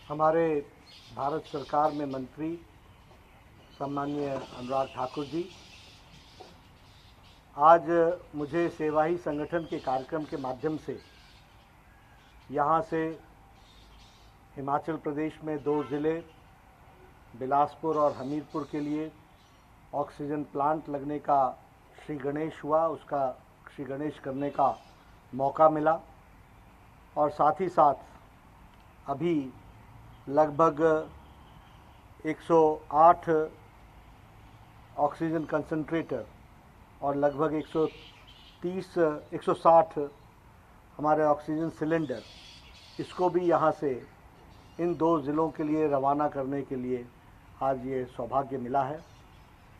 हमारे भारत सरकार में मंत्री सम्माननीय अनुराग ठाकुर जी आज मुझे सेवा ही संगठन के कार्यक्रम के माध्यम से यहाँ से हिमाचल प्रदेश में 2 ज़िले बिलासपुर और हमीरपुर के लिए ऑक्सीजन प्लांट लगने का श्री गणेश हुआ, उसका श्री गणेश करने का मौका मिला। और साथ ही साथ अभी लगभग 108 ऑक्सीजन कंसंट्रेटर और लगभग 160 हमारे ऑक्सीजन सिलेंडर, इसको भी यहाँ से इन 2 ज़िलों के लिए रवाना करने के लिए आज ये सौभाग्य मिला है।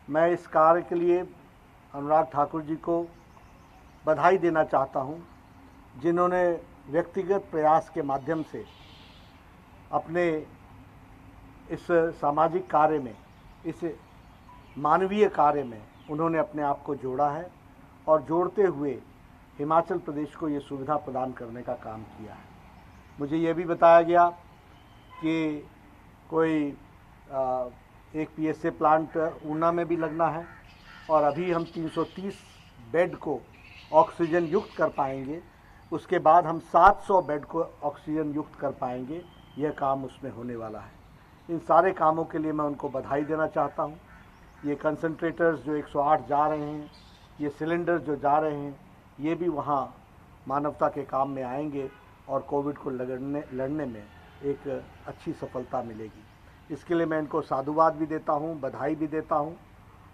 मैं इस कार्य के लिए अनुराग ठाकुर जी को बधाई देना चाहता हूँ, जिन्होंने व्यक्तिगत प्रयास के माध्यम से अपने इस सामाजिक कार्य में, इस मानवीय कार्य में उन्होंने अपने आप को जोड़ा है और जोड़ते हुए हिमाचल प्रदेश को ये सुविधा प्रदान करने का काम किया है। मुझे ये भी बताया गया कि कोई एक पीएसए प्लांट ऊना में भी लगना है और अभी हम 330 बेड को ऑक्सीजन युक्त कर पाएंगे, उसके बाद हम 700 बेड को ऑक्सीजन युक्त कर पाएंगे। यह काम उसमें होने वाला है। इन सारे कामों के लिए मैं उनको बधाई देना चाहता हूँ। ये कंसंट्रेटर्स जो 108 जा रहे हैं, ये सिलेंडर्स जो जा रहे हैं, ये भी वहाँ मानवता के काम में आएंगे और कोविड को लड़ने में एक अच्छी सफलता मिलेगी। इसके लिए मैं इनको साधुवाद भी देता हूँ, बधाई भी देता हूँ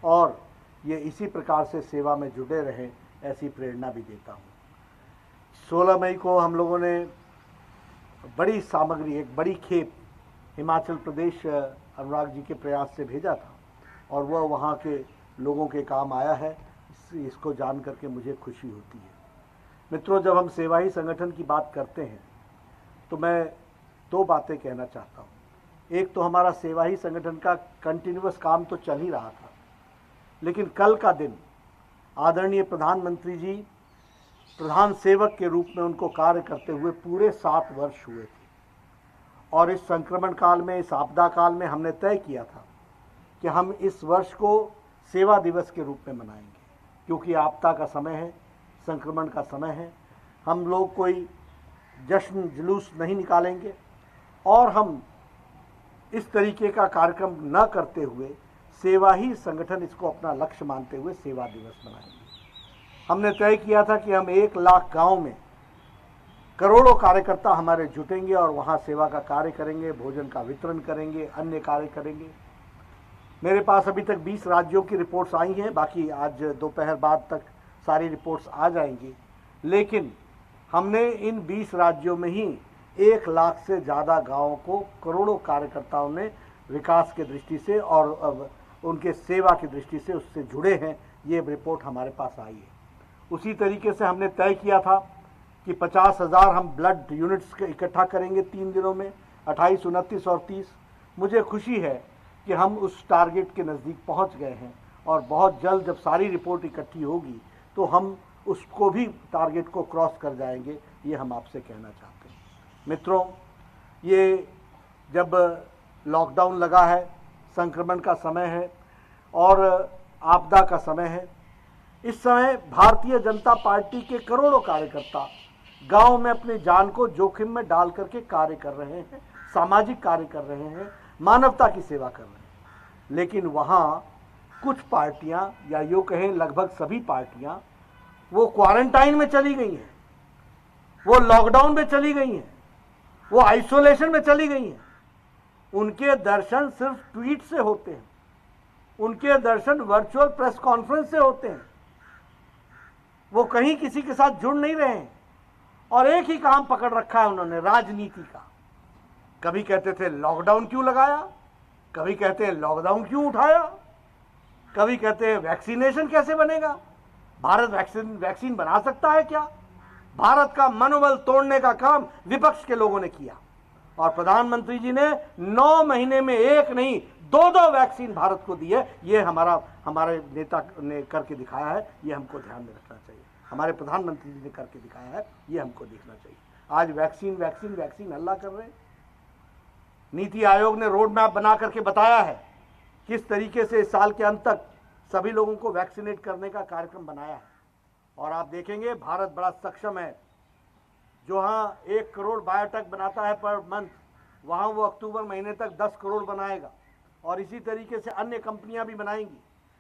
और ये इसी प्रकार से सेवा में जुड़े रहें, ऐसी प्रेरणा भी देता हूँ। 16 मई को हम लोगों ने बड़ी सामग्री, एक बड़ी खेप हिमाचल प्रदेश अनुराग जी के प्रयास से भेजा था और वह वहाँ के लोगों के काम आया है। इसको जान करके मुझे खुशी होती है। मित्रों, जब हम सेवा ही संगठन की बात करते हैं तो मैं 2 बातें कहना चाहता हूँ। एक तो हमारा सेवा ही संगठन का कंटिन्यूअस काम तो चल ही रहा था, लेकिन कल का दिन आदरणीय प्रधानमंत्री जी प्रधान सेवक के रूप में उनको कार्य करते हुए पूरे 7 वर्ष हुए थे। और इस संक्रमण काल में, इस आपदा काल में हमने तय किया था कि हम इस वर्ष को सेवा दिवस के रूप में मनाएंगे, क्योंकि आपदा का समय है, संक्रमण का समय है। हम लोग कोई जश्न जुलूस नहीं निकालेंगे और हम इस तरीके का कार्यक्रम न करते हुए सेवा ही संगठन इसको अपना लक्ष्य मानते हुए सेवा दिवस मनाएंगे। हमने तय किया था कि हम 1 लाख गांव में करोड़ों कार्यकर्ता हमारे जुटेंगे और वहां सेवा का कार्य करेंगे, भोजन का वितरण करेंगे, अन्य कार्य करेंगे। मेरे पास अभी तक 20 राज्यों की रिपोर्ट्स आई हैं, बाकी आज दोपहर बाद तक सारी रिपोर्ट्स आ जाएंगी। लेकिन हमने इन 20 राज्यों में ही 1 लाख से ज़्यादा गाँवों को करोड़ों कार्यकर्ताओं ने विकास के दृष्टि से और उनके सेवा की दृष्टि से उससे जुड़े हैं। ये रिपोर्ट हमारे पास आई है। उसी तरीके से हमने तय किया था कि 50,000 हम ब्लड यूनिट्स इकट्ठा करेंगे 3 दिनों में, 28, 29 और 30। मुझे खुशी है कि हम उस टारगेट के नज़दीक पहुंच गए हैं और बहुत जल्द जब सारी रिपोर्ट इकट्ठी होगी तो हम उसको भी, टारगेट को क्रॉस कर जाएंगे। ये हम आपसे कहना चाहते हैं। मित्रों, ये जब लॉकडाउन लगा है, संक्रमण का समय है और आपदा का समय है, इस समय भारतीय जनता पार्टी के करोड़ों कार्यकर्ता गांव में अपनी जान को जोखिम में डाल करके कार्य कर रहे हैं, सामाजिक कार्य कर रहे हैं, मानवता की सेवा कर रहे हैं। लेकिन वहां कुछ पार्टियां, या यूं कहें लगभग सभी पार्टियां, वो क्वारंटाइन में चली गई हैं, वो लॉकडाउन में चली गई हैं, वो आइसोलेशन में चली गई हैं। उनके दर्शन सिर्फ ट्वीट से होते हैं, उनके दर्शन वर्चुअल प्रेस कॉन्फ्रेंस से होते हैं। वो कहीं किसी के साथ जुड़ नहीं रहे हैं और एक ही काम पकड़ रखा है उन्होंने, राजनीति का। कभी कहते थे लॉकडाउन क्यों लगाया, कभी कहते हैं लॉकडाउन क्यों उठाया, कभी कहते हैं वैक्सीनेशन कैसे बनेगा, भारत वैक्सीन बना सकता है क्या। भारत का मनोबल तोड़ने का काम विपक्ष के लोगों ने किया और प्रधानमंत्री जी ने 9 महीने में 1 नहीं 2 वैक्सीन भारत को दी है। ये हमारे नेता ने करके दिखाया है, ये हमको ध्यान में रखना चाहिए। हमारे प्रधानमंत्री जी ने करके दिखाया है, ये हमको देखना चाहिए। आज वैक्सीन वैक्सीन वैक्सीन हल्ला कर रहे हैं। नीति आयोग ने रोड मैप बना करके बताया है किस तरीके से इस साल के अंत तक सभी लोगों को वैक्सीनेट करने का कार्यक्रम बनाया है। और आप देखेंगे भारत बड़ा सक्षम है। जो हाँ 1 करोड़ बायोटेक बनाता है पर मंथ, वहाँ वो अक्टूबर महीने तक 10 करोड़ बनाएगा और इसी तरीके से अन्य कंपनियां भी बनाएंगी।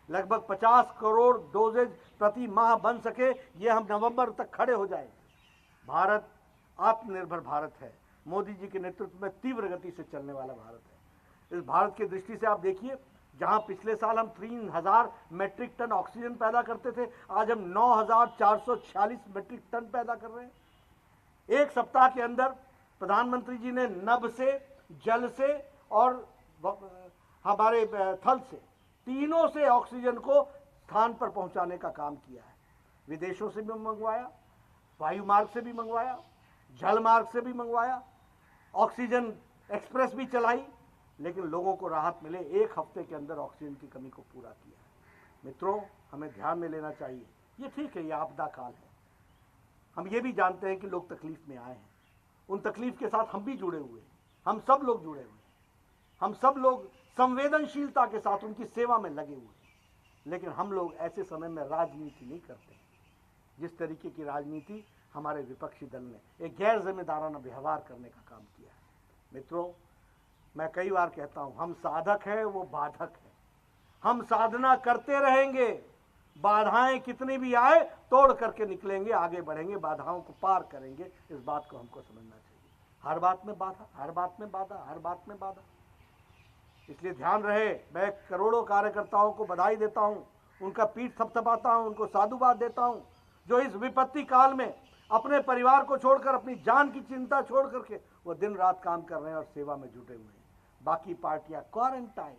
लगभग 50 करोड़ डोजेज प्रति माह बन सके, ये हम नवंबर तक खड़े हो जाएंगे। भारत आत्मनिर्भर भारत है, मोदी जी के नेतृत्व में तीव्र गति से चलने वाला भारत है। इस भारत की दृष्टि से आप देखिए, जहां पिछले साल हम 3000 मेट्रिक टन ऑक्सीजन पैदा करते थे, आज हम 9446 मेट्रिक टन पैदा कर रहे हैं। एक सप्ताह के अंदर प्रधानमंत्री जी ने नभ से, जल से और हमारे थल से, तीनों से ऑक्सीजन को स्थान पर पहुंचाने का काम किया है। विदेशों से भी मंगवाया, वायु मार्ग से भी मंगवाया, जल मार्ग से भी मंगवाया, ऑक्सीजन एक्सप्रेस भी चलाई, लेकिन लोगों को राहत मिले। 1 हफ्ते के अंदर ऑक्सीजन की कमी को पूरा किया है। मित्रों, हमें ध्यान में लेना चाहिए, ये ठीक है, ये आपदा काल है। हम ये भी जानते हैं कि लोग तकलीफ में आए हैं, उन तकलीफ के साथ हम भी जुड़े हुए हैं, हम सब लोग जुड़े हुए हैं, हम सब लोग संवेदनशीलता के साथ उनकी सेवा में लगे हुए हैं। लेकिन हम लोग ऐसे समय में राजनीति नहीं करते। जिस तरीके की राजनीति हमारे विपक्षी दल ने एक गैर जिम्मेदाराना व्यवहार करने का काम किया है। मित्रों, मैं कई बार कहता हूं, हम साधक हैं, वो बाधक है। हम साधना करते रहेंगे, बाधाएं कितनी भी आए तोड़ करके निकलेंगे, आगे बढ़ेंगे, बाधाओं को पार करेंगे। इस बात को हमको समझना चाहिए। हर बात में बाधा, हर बात में बाधा, हर बात में बाधा। इसलिए ध्यान रहे, मैं करोड़ों कार्यकर्ताओं को बधाई देता हूं, उनका पीठ थपथपाता हूं, उनको साधुवाद देता हूं, जो इस विपत्ति काल में अपने परिवार को छोड़कर, अपनी जान की चिंता छोड़ करके वो दिन रात काम कर रहे हैं और सेवा में जुटे हुए हैं। बाकी पार्टियां क्वारंटाइन,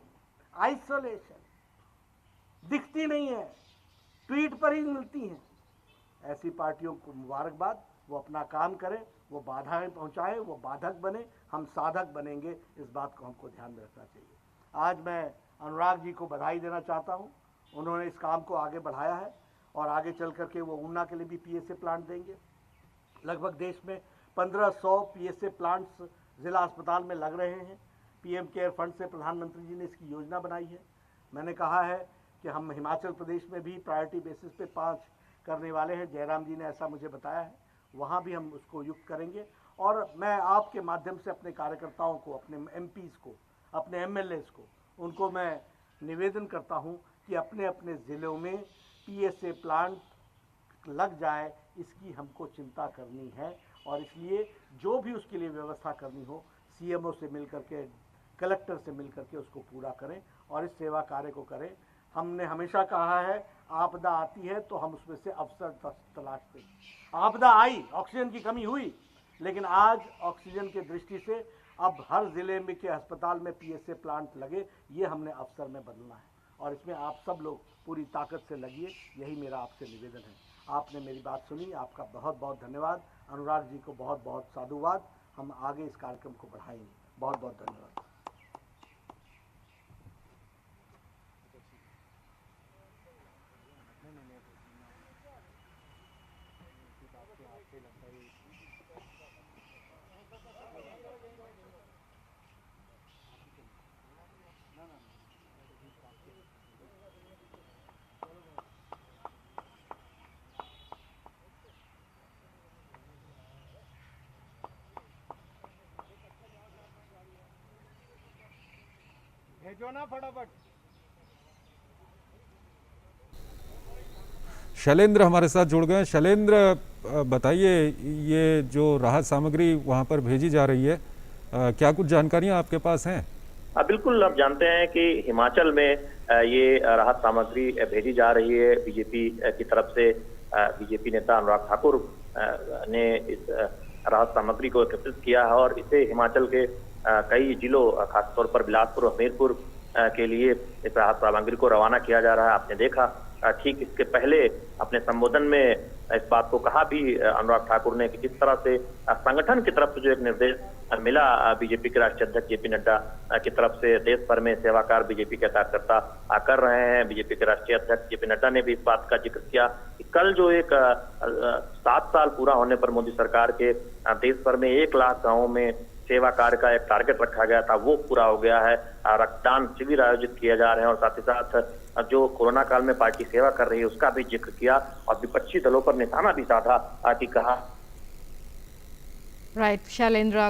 आइसोलेशन, दिखती नहीं है, ट्वीट पर ही मिलती हैं। ऐसी पार्टियों को मुबारकबाद, वो अपना काम करें, वो बाधाएं पहुंचाए, वो बाधक बने, हम साधक बनेंगे। इस बात को हमको ध्यान में रखना चाहिए। आज मैं अनुराग जी को बधाई देना चाहता हूं, उन्होंने इस काम को आगे बढ़ाया है और आगे चल करके वो ऊना के लिए भी पीएसए प्लांट देंगे। लगभग देश में 1500 पीएसए प्लांट्स जिला अस्पताल में लग रहे हैं। पीएम केयर फंड से प्रधानमंत्री जी ने इसकी योजना बनाई है। मैंने कहा है कि हम हिमाचल प्रदेश में भी प्रायोरिटी बेसिस पे 5 करने वाले हैं। जयराम जी ने ऐसा मुझे बताया है, वहाँ भी हम उसको युक्त करेंगे। और मैं आपके माध्यम से अपने कार्यकर्ताओं को, अपने एमपीज़ को, अपने एमएलएज़ को, उनको मैं निवेदन करता हूँ कि अपने अपने ज़िलों में पीएसए प्लांट लग जाए, इसकी हमको चिंता करनी है। और इसलिए जो भी उसके लिए व्यवस्था करनी हो, सीएमओ से मिल करके, कलेक्टर से मिल करके उसको पूरा करें और इस सेवा कार्य को करें। हमने हमेशा कहा है, आपदा आती है तो हम उसमें से अवसर तलाशते हैं। आपदा आई, ऑक्सीजन की कमी हुई, लेकिन आज ऑक्सीजन की दृष्टि से अब हर जिले में के अस्पताल में पीएसए प्लांट लगे, ये हमने अवसर में बदलना है और इसमें आप सब लोग पूरी ताकत से लगिए, यही मेरा आपसे निवेदन है। आपने मेरी बात सुनी, आपका बहुत बहुत धन्यवाद। अनुराग जी को बहुत बहुत साधुवाद। हम आगे इस कार्यक्रम को बढ़ाएंगे। बहुत बहुत धन्यवाद। भेजो ना फटाफट। शैलेंद्र हमारे साथ जुड़ गए। शैलेंद्र, बताइए, ये जो राहत सामग्री वहाँ पर भेजी जा रही है, क्या कुछ जानकारियाँ आपके पास हैं? बिल्कुल, आप जानते हैं कि हिमाचल में ये राहत सामग्री भेजी जा रही है। बीजेपी की तरफ से बीजेपी नेता अनुराग ठाकुर ने इस राहत सामग्री को एकत्रित किया है और इसे हिमाचल के कई जिलों, खासतौर पर बिलासपुर और हमीरपुर के लिए इस राहत सामग्री को रवाना किया जा रहा है। आपने देखा, ठीक इसके पहले अपने संबोधन में इस बात को कहा भी अनुराग ठाकुर ने कि किस तरह से संगठन की तरफ से जो एक निर्देश मिला बीजेपी के राष्ट्रीय अध्यक्ष जेपी नड्डा की तरफ से, देश भर में सेवा कार्य बीजेपी के कार्यकर्ता कर रहे हैं। बीजेपी के राष्ट्रीय अध्यक्ष जेपी नड्डा ने भी इस बात का जिक्र किया कि कल जो एक 7 साल पूरा होने पर मोदी सरकार के देश भर में 1 लाख गाँवों में सेवा कार्य का एक टारगेट रखा गया था वो पूरा हो गया है। रक्तदान शिविर आयोजित किए जा रहे हैं और साथ ही साथ जो कोरोना काल में पार्टी सेवा कर रही है उसका भी जिक्र किया और विपक्षी दलों पर निशाना भी साधा कि कहा। राइट, शैलेंद्र